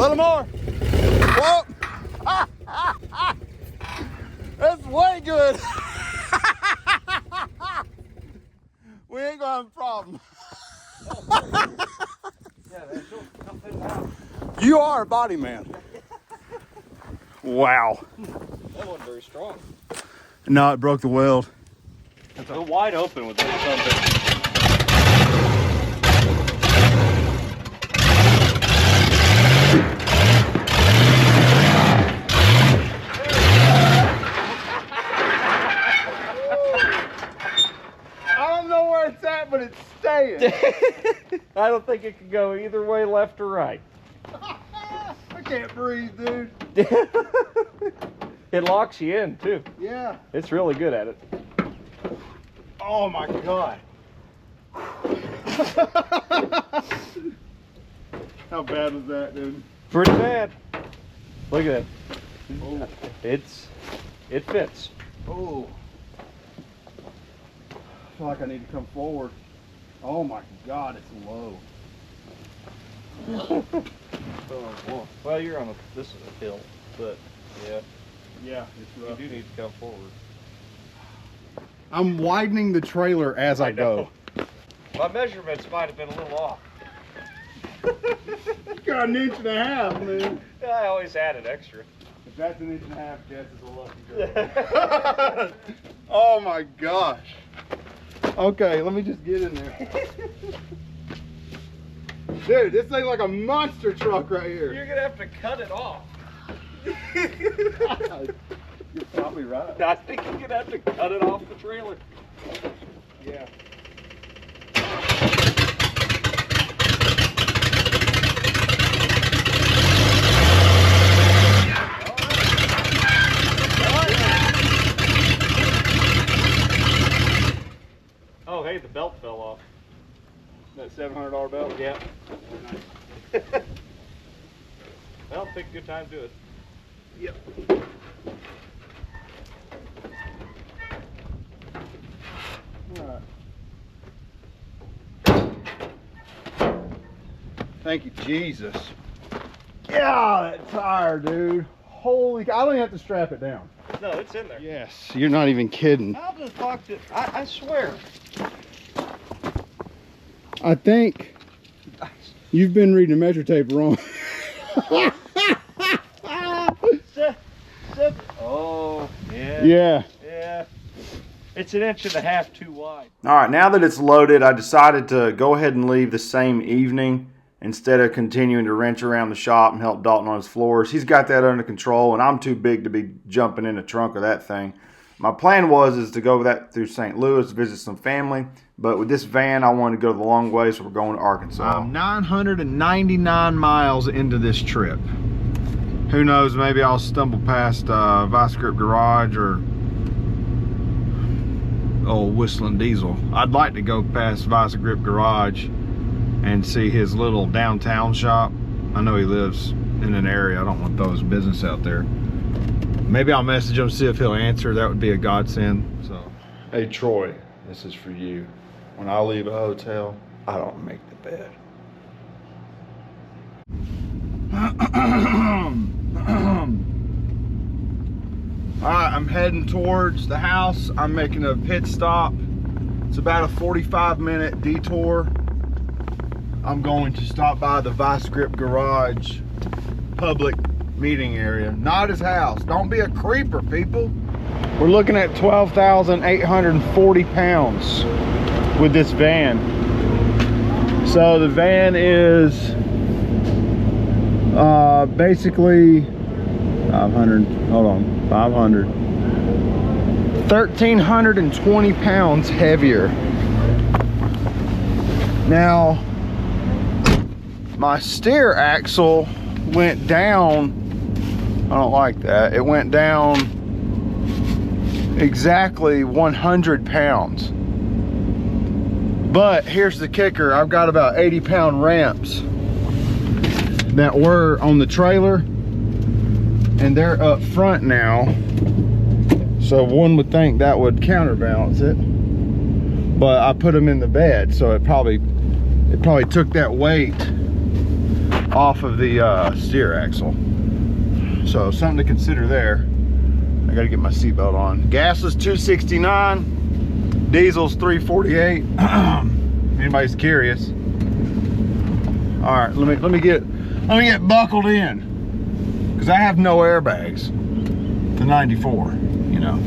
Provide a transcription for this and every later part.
little more. Whoa. That's way good. We ain't gonna have a problem. You are a body man. Wow. That wasn't very strong. No, it broke the weld. Go wide open with that something. I don't know where it's at, but it's staying. I don't think it could go either way, left or right. I can't breathe, dude. It locks you in too. Yeah. It's really good at it. Oh my God. How bad was that, dude? Pretty bad. Look at that. Oh. It fits. Oh. I feel like I need to come forward. Oh my God, it's low. Oh, well, you're on this is a hill, but yeah. Yeah, it's rough. You do need to come forward. I'm widening the trailer as I go. My measurements might have been a little off. You got an inch and a half, man. Yeah, I always add an extra. If that's an inch and a half, Jess is a lucky girl. Oh my gosh. Okay, let me just get in there. Dude, this thing's like a monster truck right here. You're gonna have to cut it off. You're probably right. I think you're gonna have to cut it off the trailer. Yeah. Oh, hey, the belt fell off. That $700 belt? Yeah. Well, pick a good time to do it. Yep. All right. Thank you, Jesus. Yeah, that tire, dude. Holy, I don't even have to strap it down. No, it's in there. Yes, you're not even kidding. How the fuck did I swear. I think you've been reading the measure tape wrong. Oh, yeah. Yeah. Yeah. It's an inch and a half too wide. All right, now that it's loaded, I decided to go ahead and leave the same evening instead of continuing to wrench around the shop and help Dalton on his floors. He's got that under control, and I'm too big to be jumping in the trunk of that thing. My plan is to go that through St. Louis, visit some family, but with this van, I wanted to go the long way, so we're going to Arkansas. 999 miles into this trip. Who knows, maybe I'll stumble past Vice Grip Garage or old Whistling Diesel. I'd like to go past Vice Grip Garage and see his little downtown shop. I know he lives in an area. I don't want those business out there. Maybe I'll message him, see if he'll answer. That would be a godsend. So, hey Troy, this is for you. When I leave a hotel, I don't make the bed. Alright, I'm heading towards the house. I'm making a pit stop. It's about a 45-minute detour. I'm going to stop by the Vice Grip Garage public meeting area, not his house. Don't be a creeper, people. We're looking at 12,840 pounds with this van. So the van is basically 500, hold on, 500, 1,320 pounds heavier. Now, my steer axle went down. I don't like that. It went down exactly 100 pounds. But here's the kicker. I've got about 80-pound ramps that were on the trailer, and they're up front now. So one would think that would counterbalance it. But I put them in the bed, so it probably took that weight off of the steer axle. So something to consider there. I gotta get my seatbelt on. Gas is $269, diesel's $348. Anybody's curious. All right, let me get buckled in, because I have no airbags. The 94, you know.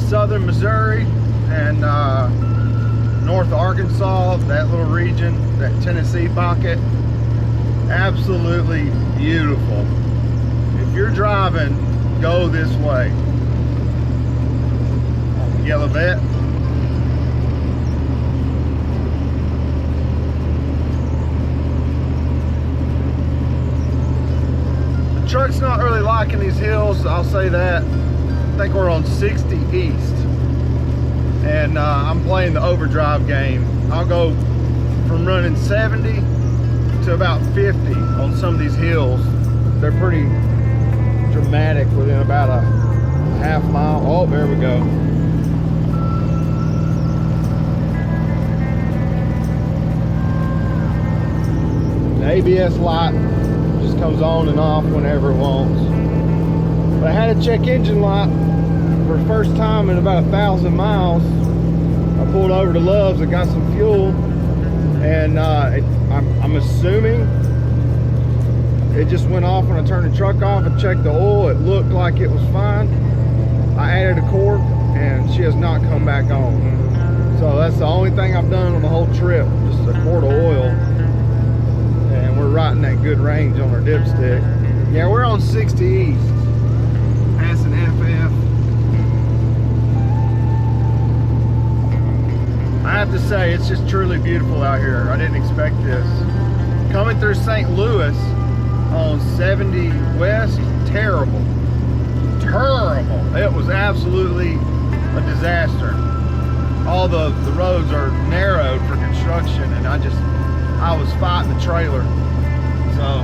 Southern Missouri and North Arkansas, that little region, that Tennessee pocket, absolutely beautiful. If you're driving, go this way. Yellow vet. The truck's not really liking these hills, I'll say that. I think we're on 60 east, and I'm playing the overdrive game. I'll go from running 70 to about 50 on some of these hills. They're pretty dramatic within about a half mile. Oh, there we go. The ABS light just comes on and off whenever it wants. But I had a check engine light for the first time in about 1,000 miles. I pulled over to Love's and got some fuel, and I'm assuming it just went off when I turned the truck off and checked the oil. It looked like it was fine. I added a quart, and she has not come back on. So that's the only thing I've done on the whole trip, just a quart of oil, and we're right in that good range on our dipstick. Yeah, we're on 60 east. Passing FF. I have to say, it's just truly beautiful out here. I didn't expect this. Coming through St. Louis on 70 West, terrible. Terrible. It was absolutely a disaster. All the roads are narrowed for construction, and I was fighting the trailer. So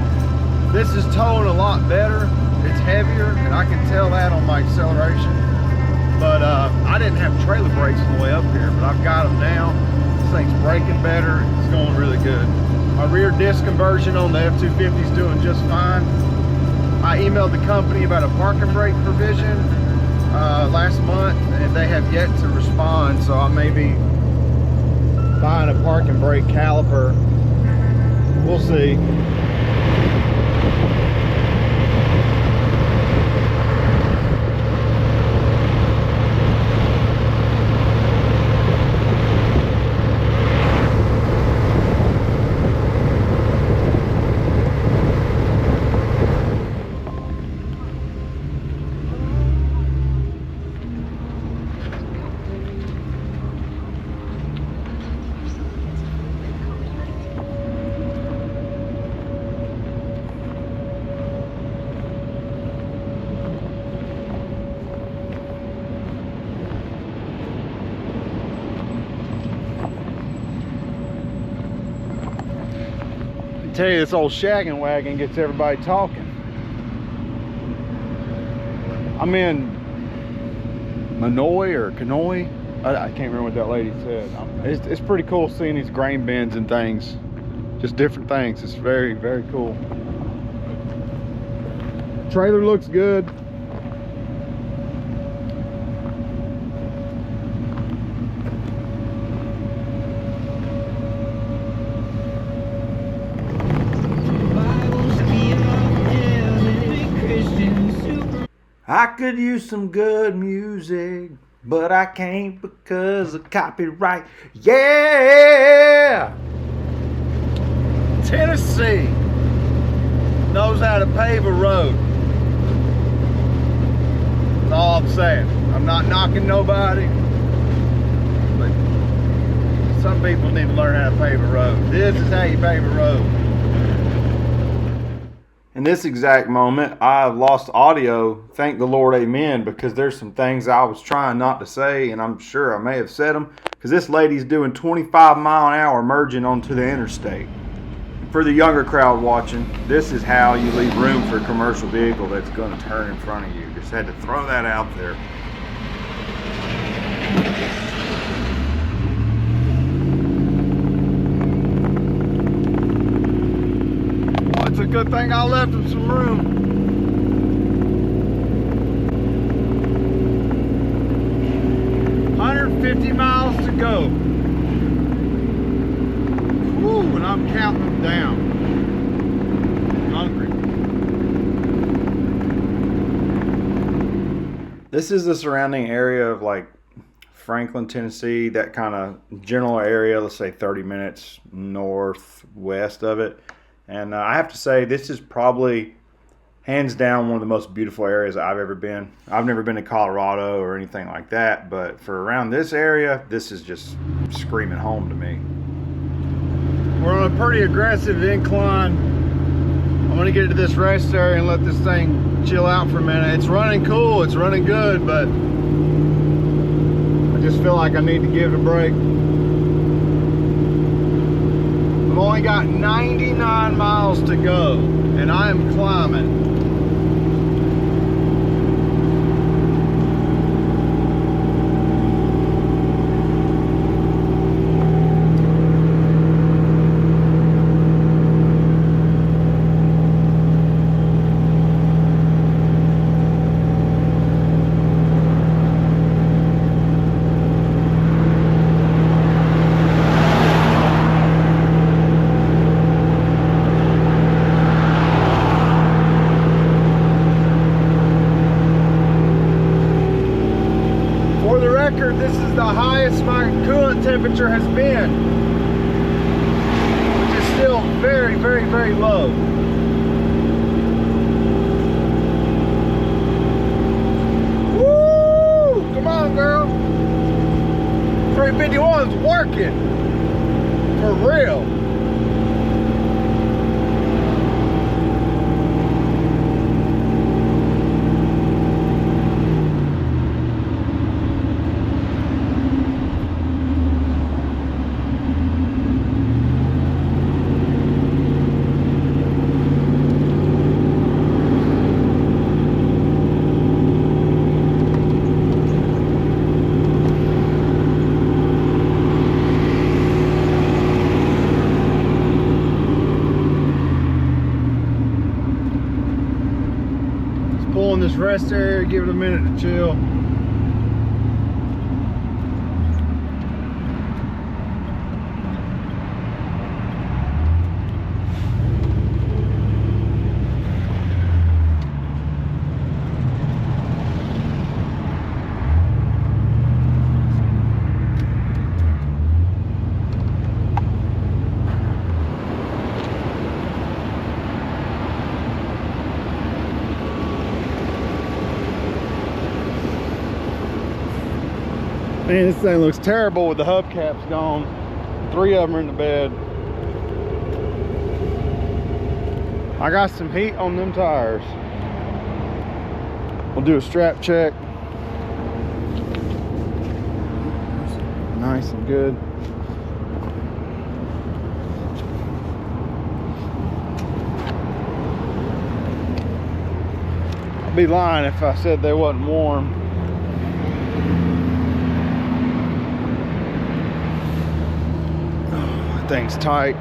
this is towing a lot better. It's heavier, and I can tell that on my acceleration. But I didn't have trailer brakes on the way up here, but I've got them now. This thing's braking better. It's going really good. My rear disc conversion on the F250 is doing just fine. I emailed the company about a parking brake provision last month, and they have yet to respond, so I may be buying a parking brake caliper. We'll see. Tell you, this old shaggin' wagon gets everybody talking. I'm in Manoy or Canoy. I can't remember what that lady said. It's pretty cool seeing these grain bins and things, just different things. It's very, very cool. Trailer looks good. I could use some good music, but I can't because of copyright. Yeah! Tennessee knows how to pave a road. all I'm saying. I'm not knocking nobody, but some people need to learn how to pave a road. This is how you pave a road. In this exact moment, I've lost audio. Thank the Lord, amen, because there's some things I was trying not to say, and I'm sure I may have said them, because this lady's doing 25 mile an hour merging onto the interstate. For the younger crowd watching, this is how you leave room for a commercial vehicle that's going to turn in front of you. Just had to throw that out there. It's a good thing I left him some room. $150 miles to go. Woo, and I'm counting them down. I'm hungry. This is the surrounding area of like Franklin, Tennessee, that kind of general area, let's say 30 minutes northwest of it. And I have to say, this is probably hands down one of the most beautiful areas I've ever been. I've never been to Colorado or anything like that, but for around this area, this is just screaming home to me. We're on a pretty aggressive incline. I'm gonna get to this rest area and let this thing chill out for a minute. It's running cool, it's running good, but I just feel like I need to give it a break. I've only got 99 miles to go, and I am climbing. This is the highest my coolant temperature has been, which is still very, very, very low. Woo! Come on, girl. 351's working for real. Pull in this rest area, give it a minute to chill. Man, this thing looks terrible with the hubcaps gone. 3 of them are in the bed. I got some heat on them tires. We'll do a strap check. Nice and good. I'd be lying if I said they wasn't warm. Thing's tight.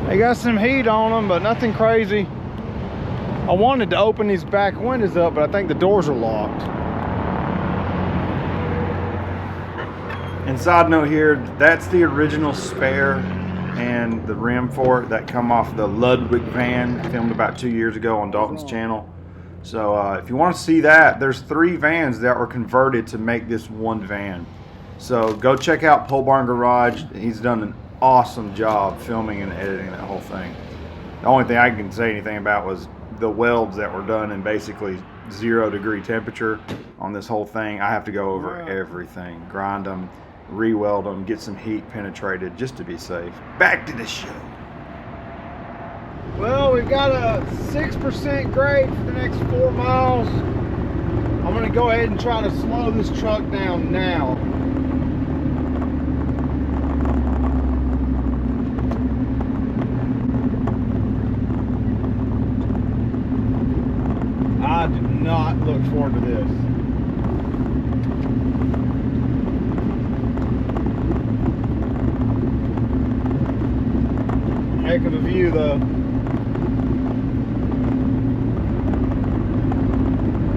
They got some heat on them, but nothing crazy. I wanted to open these back windows up, but I think the doors are locked. And side note here, that's the original spare and the rim for it that come off the Ludwig van, filmed about 2 years ago on Dalton's channel. So if you want to see that, there's 3 vans that were converted to make this one van. So go check out Pole Barn Garage. He's done awesome job filming and editing that whole thing. The only thing I can say anything about was the welds that were done in basically 0-degree temperature on this whole thing. I have to go over everything, grind them, re-weld them, get some heat penetrated just to be safe. Back to the show. Well, we've got a 6% grade for the next 4 miles. I'm gonna go ahead and try to slow this truck down now. I do not look forward to this. Heck of a view though.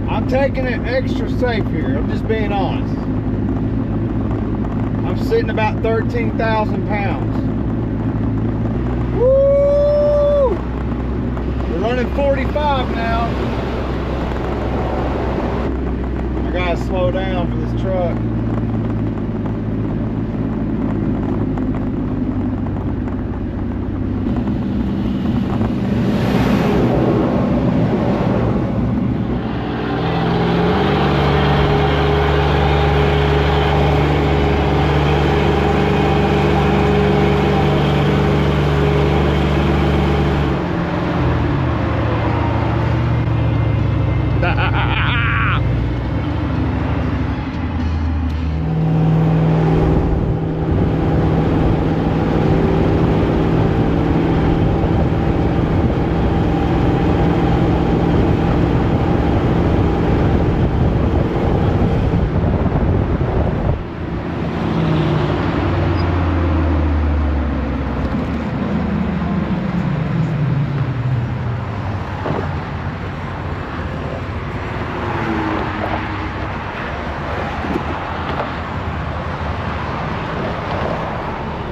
I'm taking it extra safe here. I'm just being honest. I'm sitting about 13,000 pounds. Woo! We're running 45 now. I gotta slow down for this truck.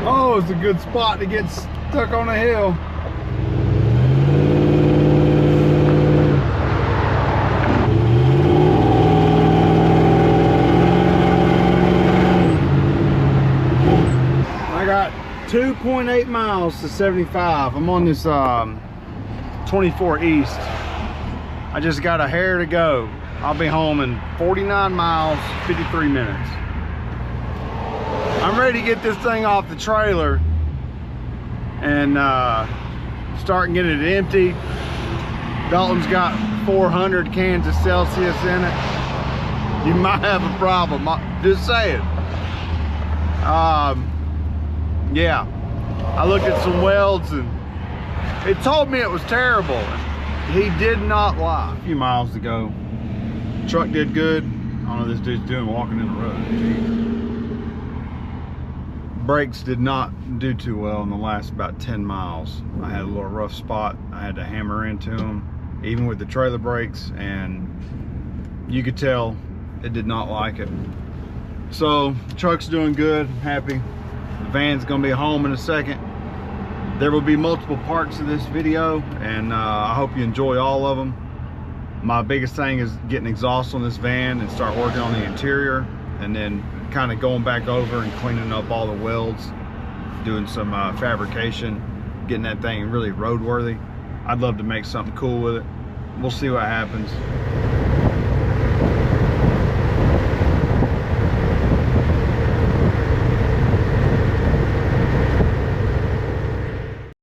Oh, it's a good spot to get stuck on a hill. I got 2.8 miles to 75. I'm on this 24 East. I just got a hair to go. I'll be home in 49 miles, 53 minutes. I'm ready to get this thing off the trailer and start getting it emptied. Dalton's got 400 cans of Celsius in it. You might have a problem, just saying. Yeah, I looked at some welds and it told me it was terrible. He did not lie. A few miles to go. Truck did good. I don't know what this dude's doing walking in the road. Jeez. Brakes did not do too well in the last about 10 miles. I had a little rough spot. I had to hammer into them, even with the trailer brakes, and you could tell it did not like it. So the truck's doing good. I'm happy. The van's gonna be home in a second. There will be multiple parts of this video, and I hope you enjoy all of them. My biggest thing is getting exhaust on this van and start working on the interior, and then kind of going back over and cleaning up all the welds, doing some fabrication, getting that thing really roadworthy. I'd love to make something cool with it. We'll see what happens.